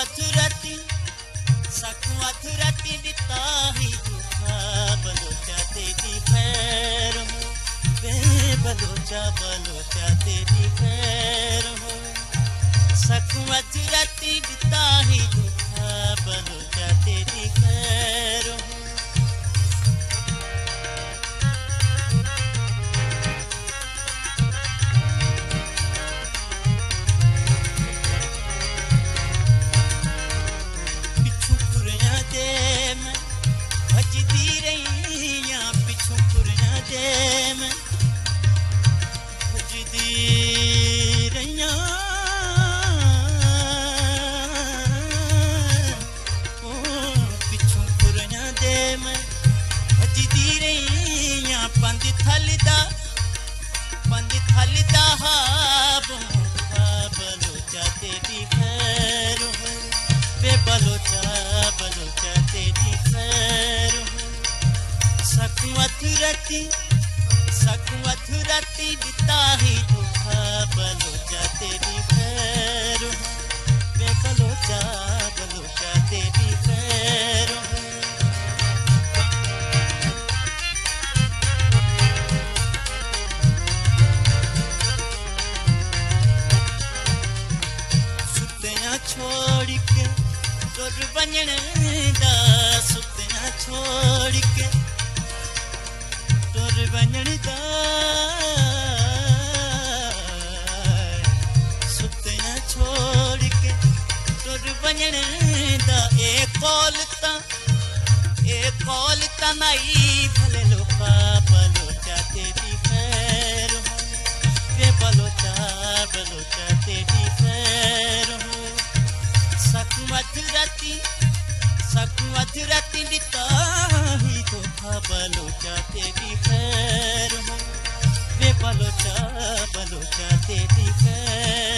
अधुराती सकूं अधुराती दिता ही दुखा बलोचा तेरी खैर हो वे बलोचा तेरी खैर हो सकूं अधुराती दिता ही दुखा बलोचा तेरी खैर हो थलदा हा बलोचा तेरी खैर हो बे बलोचा तेरी खैर हो सकूं अधुराती बिता ही दुखा बलोचा तेरी खैर हो बे बलोचा तेरी खैर हो छोड़ के तुर वञण दा सुतना छोड़ के तुर वञण दा सुतना छोड़ के तुर वञण दा ए कौल ता नाई भले लोका बलोचा तेरी खैर हो वे बलोचा तेरी खैर हो सकूं अधुराती दिता ही दुखा बलोचा तेरी खैर हो वे बलोचा तेरी खैर